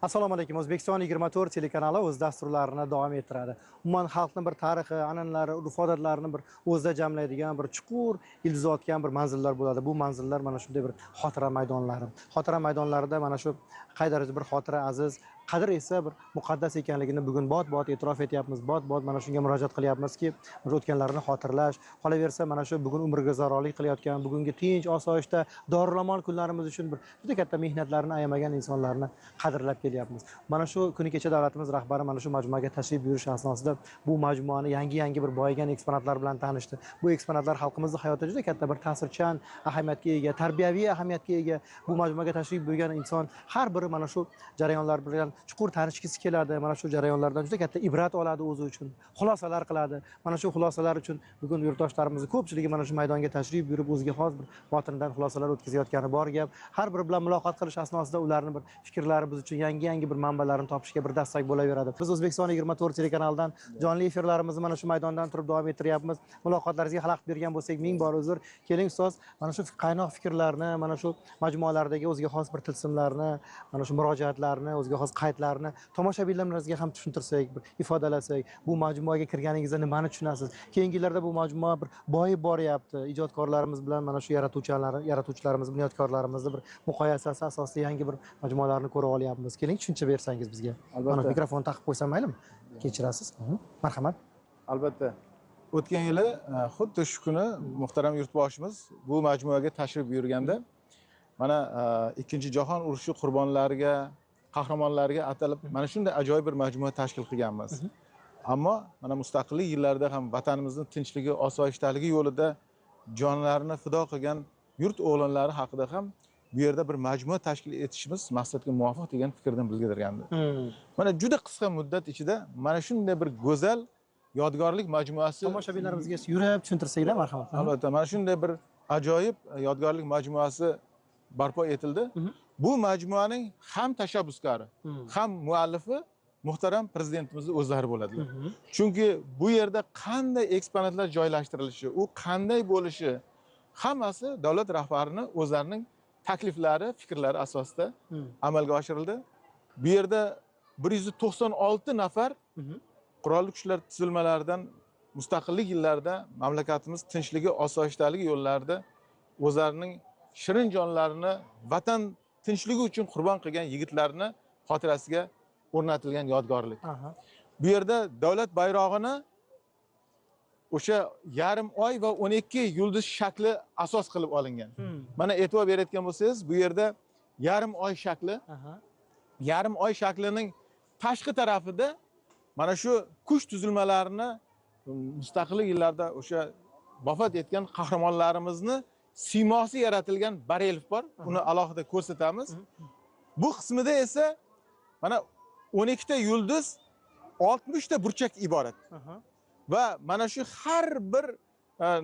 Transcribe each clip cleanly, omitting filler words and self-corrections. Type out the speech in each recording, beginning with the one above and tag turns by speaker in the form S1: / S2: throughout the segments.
S1: Assalomu alaykum. O'zbekiston 24 telekanali o'z dasturlarini davom ettiradi. Umuman xalqning bir tarixi, an'analari, urf-odatlarini bir o'zida jamlaydigan bir chuqur ildiz otgan bir manzillar bo'ladi. Bu manzillar mana shunday bir xotira maydonlari. Xotira maydonlarida mana shu qay darajada bir xotira aziz, qadr esa bir muqaddas ekanligini bugun bot-bot e'tirof etyapmiz. Bot-bot mana shunga murojaat qilyapmizki, o'tganlarini xotirlash. Qolaversa mana shu bugun umrga zararlik qilayotgan, bugungi tinch, osoyishta, dorilamon kunlarimiz uchun bir juda katta mehnatlarini ayamagan insonlarni qadrlab kelyapmiz. Mana shu kuni kecha davlatimiz rahbari mana shu majmuaga tashrif buyurish asnosida bu majmuani yangi bir boyigan eksponatlar bilan tanishdi. Bu eksponatlar xalqimizning hayotida juda katta bir ta'sirchan ahamiyatga ega, tarbiyaviy ahamiyatga ega. Bu majmuaga tashrif buyurgan inson har biri mana shu jarayonlar bilan chuqur tanishgisi keladi. Mana shu jarayonlardan juda katta ibrat oladi o'zi uchun, xulosalar qiladi. Mana shu xulosalar uchun bugun yurtdoshlarimiz ko'pchiligi mana shu maydonga tashrif buyurib o'ziga xos bir botinidan xulosalar o'tkazayotgani bor gap. Har biri bilan muloqot qilish asnosida ularning bir fikrlari biz uchun yangi bir manbalarni topishga bir dastak bo'laveradi. Biz O'zbekiston 24 telekanalidan jonli efirlarimizni mana shu maydondan turib davom ettiryapmiz. Muloqotlaringizga xalaqit bergan bo'lsak, ming bor uzr. Keling ustoz, mana shu qaynoq fikrlarni, mana shu majmualardagi o'ziga xos bir tilsimlarni, mana shu murojaatlarni, o'ziga xos qaydlarni tomoshabinlarimizga ham tushuntirsak, bir ifodalasak, bu majmuaga kirganingizda nimani tushunasiz? Keyingi yillarda bu majmua bir boyib boryapti. Ijodkorlarimiz bilan mana shu yaratuvchilarimiz, bunyodkorlarimizni bir muqoyasasi asosida yangi bir majmualarni ko'ra olyapmiz. Keling tushuncha bersangiz bizga. Mana mikrofon taqib qo'ysam maylimi? Kechirasiz. Marhamat.
S2: Albatta. O'tgan yili xuddi shu kuni muhtaram yurtboshimiz bu majmuaga tashrif buyurganda mana Ikkinchi jahon urushi qurbonlariga, qahramonlarga atalib mana shunday ajoyib bir majmua tashkil qilganmiz. Ammo mana mustaqillik yillarida ham vatanimizning tinchligi, osoyishtaligi yo'lida jonlarini fido qilgan yurt o'g'lonlari haqida ham bu yerda bir majmua tashkil etishimiz maqsadga muvofiq degan fikrdan bildirgandi. Mana juda qisqa muddat ichida mana shunday bir go'zal yodgorlik majmuasi
S1: tomoshabinlarimizga yurib tushuntirsanglar marhamat.
S2: Albatta, mana shunday bir ajoyib yodgorlik majmuasi barpo etildi. Bu majmuaning ham tashabbuskori, ham muallifi muhtaram prezidentimizning o'zlari bo'ladilar. Chunki bu yerda qanday eksponatlar joylashtirilishi, u qanday bo'lishi hammasi davlat rahbarining o'zlarining takliflari, fikrlari asosida amalga oshirildi. Bu yerda 196 nafar qurolli kuchlar tuzilmalaridan mustaqillik yillarida mamlakatimiz tinchligi, osoyishtaligi yo'llarida o'zlarining shirin jonlarini vatan tinchligi uchun qurbon qilgan yigitlarni xotirasiga o'rnatilgan yodgorlik. Bu yerda davlat bayrog'ini o'sha yarim oy va 12 yulduz shakli asos qilib olingan. Mana e'tibor berayotgan bo'lsangiz, bu yerda yarim oy shakli, yarim oy shaklining tashqi tarafida mana shu kuch tuzilmalarini mustaqillik yillarida o'sha vafot etgan qahramonlarimizni siymosi yaratilgan barelif bor. Uni alohida ko'rsatamiz. Bu qismida esa mana 12 ta yulduz, 60 ta burchak iborat. Va mana shu har bir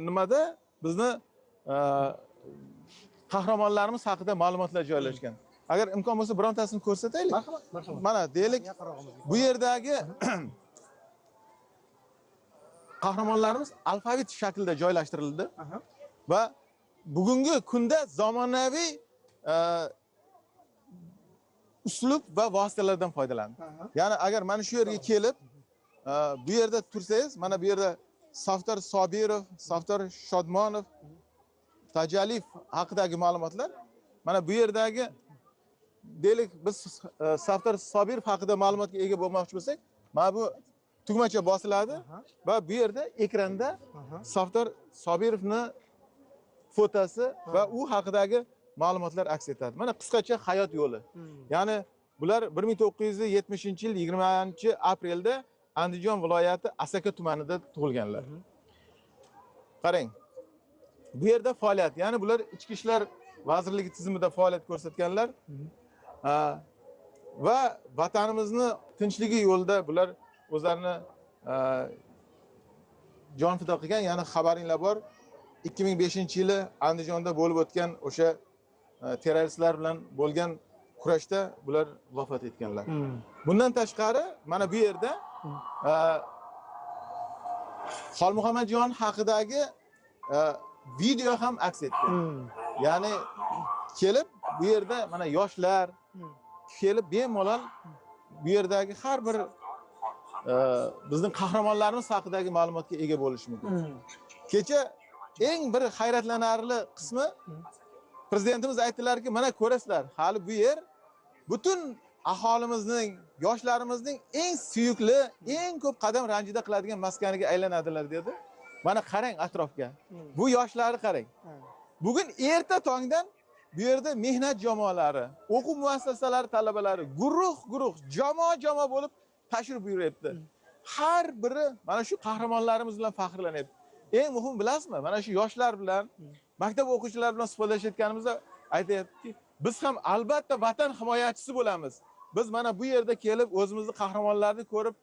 S2: nimada bizni qahramonlarimiz haqida ma'lumotlar joylashgan. Agar imkon bo'lsa birontasini ko'rsataylik. Mana deylik, bu yerdagi qahramonlarimiz alfavit shaklida joylashtirildi va bugungi kunda zamonaviy uslub va vositalardan foydalandi. Ya'ni agar mana shu yerga kelib bu yerda tursangiz, mana bu yerda Saftar Sobirov, Saftar Shodmonov, Tajaliyev haqidagi ma'lumotlar. Mana bu yerdagi deylik biz Saftar Sobirov haqida ma'lumotga ega bo'lmoqchi bo'lsak, mana bu tugmacha bosiladi va bu yerda ekranda Saftar Sobirovning fotosi va u haqidagi ma'lumotlar aks etadi. Mana qisqacha hayot yo'li. Ya'ni bular 1970-yil 20-aprelda Andijon viloyati Asaka tumanida tug'ilganlar. Qarang. Bu yerda faoliyat, ya'ni bular Ichki ishlar vazirligi tizimida faoliyat ko'rsatganlar. Va vatanimizni tinchligi yo'lida bular o'zlarini jon fido qilgan. Ya'ni xabaringlar bor, 2005-yili Andijonda bo'lib o'tgan o'sha terroristlar bilan bo'lgan kurashda bular vafot etganlar. Bundan tashqari mana bu yerda Xolmuhammadjon haqidagi video ham aks etdi. Ya'ni kelib bu yerda mana yoshlar kelib bemalol bu yerdagi har bir bizning qahramonlarimiz haqidagi ma'lumotga ega bo'lish mumkin. Kecha eng bir hayratlanarli qismi prezidentimiz aytdilarki, mana ko'rasizlar, hali bu yer butun aholimizning, yoshlarimizning eng suyukli, eng ko'p qadam ranjida qiladigan maskaniga aylanadilar dedi. Mana qarang atrofga. Bu yoshlarni qarang. Bugun erta tongdan bu yerda mehnat jamoalari, o'quv muassasalari talabalari guruh, jamoa bo'lib tashrif buyuryapti. Har biri mana shu qahramonlarimiz bilan faxrlanyapti. Eng muhim bilasizmi? Mana shu yoshlar bilan, maktab o'quvchilari bilan suhbatlashayotganimizda aytayaptiki, biz ham albatta vatan himoyachisi bo'lamiz. Biz mana bu yerda kelib o'zimizni qahramonlarni ko'rib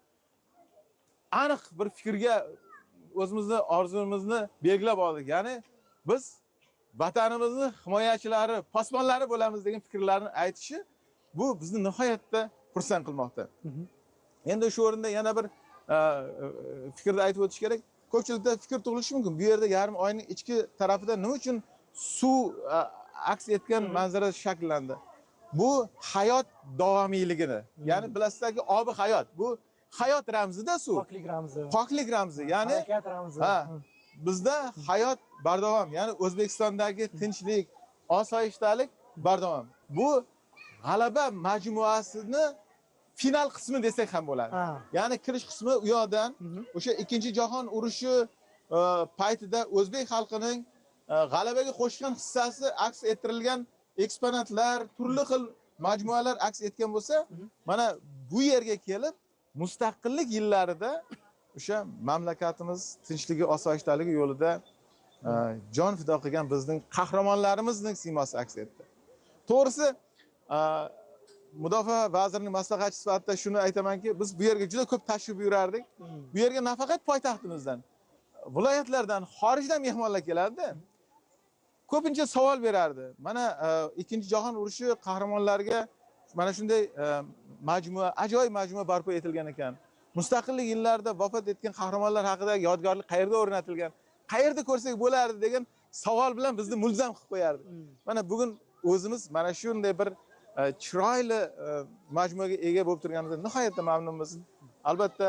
S2: aniq bir fikrga o'zimizni orzumuzni belgilab oldik. Ya'ni biz vatanimizni himoyachilari, posbonlari bo'lamiz degan fikrlarni aytishi bu bizni nihoyatda xursand qilmoqda. Endi shu o'rinda yana bir fikrni aytib o'tish kerak. Ko'pchilikda fikr tug'ilishi mumkin. Bu yerda yarim oyning ichki tarafida nima uchun suv aks etgan manzara shakllandi? Bu hayot davomiyligini, ya'ni bilasizlarki, obi hayot. Bu hayot ramzida suv.
S1: Poklik ramzi.
S2: Poklik ramzi, ya'ni
S1: harakat ramzi.
S2: Bizda hayot bardavom, ya'ni O'zbekistondagi tinchlik, osoyishtalik bardavom. Bu g'alaba majmuasini final qismi desak ham bo'ladi. Ya'ni kirish qismi u yoqdan o'sha Ikkinchi jahon urushi paytida o'zbek xalqining g'alabaga qo'shgan hissasi aks ettirilgan eksponatlar, turli xil majmualar aks etgan bo'lsa, mana bu yerga kelib mustaqillik yillarida o'sha mamlakatimiz tinchligi, osoyishtaligi yo'lida jon fido qilgan bizning qahramonlarimizning siymosi aks etdi. To'g'risi, Mudofaa vazirining maslahatchisi sifatida shuni aytamanki, biz bu yerga juda ko'p tashrif buyurardik. Bu yerga nafaqat poytaxtimizdan, viloyatlardan, xorijdan mehmonlar kelardi. Ko'pincha savol berardi. Mana Ikkinchi jahon urushi qahramonlariga mana shunday majmua, ajoyib majmua barpo etilgan ekan. Mustaqillik yillarida vafot etgan qahramonlar haqidagi yodgorlik qayerda o'rnatilgan? Qayerda ko'rsak bo'lardi degan savol bilan bizni mulzam qilib qo'yardi. Mana bugun o'zimiz mana shunday bir chiroyli majmuaga ega bo'lib turganimizdan nihoyatda mamnunmiz. Albatta,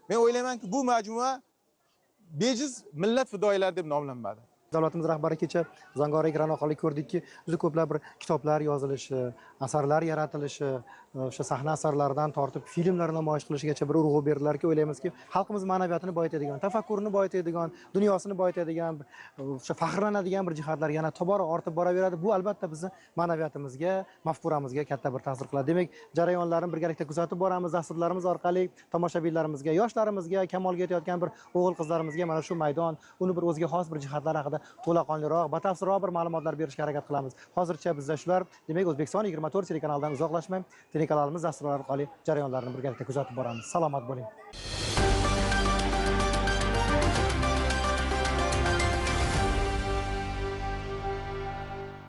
S2: men o'ylaymanki, bu majmua bejiz millat fidoyilari deb nomlanmadi.
S1: Davlatimiz rahbari kecha Zangor ekran orqali ko'rdikki, juda ko'plab bir kitoblar yozilishi, asarlar yaratilishi, o'sha sahna asarlaridan tortib filmlar namoyish qilishigacha bir urg'u berdilarki, o'ylaymizki, xalqimiz ma'naviyatini boyitadigan, tafakkurini boyitadigan, dunyosini boyitadigan, o'sha faxrlanadigan bir jihatlar yana tobora ortib boraveradi. Bu albatta bizni ma'naviyatimizga, mafkuramizga katta bir ta'sir qiladi. Demak, jarayonlarni birgalikda kuzatib boramiz, dasturlarimiz orqali tomoshabinlarimizga, yoshlarimizga, kamolga yetayotgan bir o'g'il-qizlarimizga mana shu maydon, uni bir o'ziga xos bir jihatlari haqida to'laqonliroq, batafsilroq bir ma'lumotlar berishga harakat qilamiz. Hozircha bizda shular. Demak, O'zbekiston 24 telekanalidan uzoqlashmang. Telekanalimiz dasturlari orqali jarayonlarni birgalikda kuzatib boramiz. Salomat bo'ling.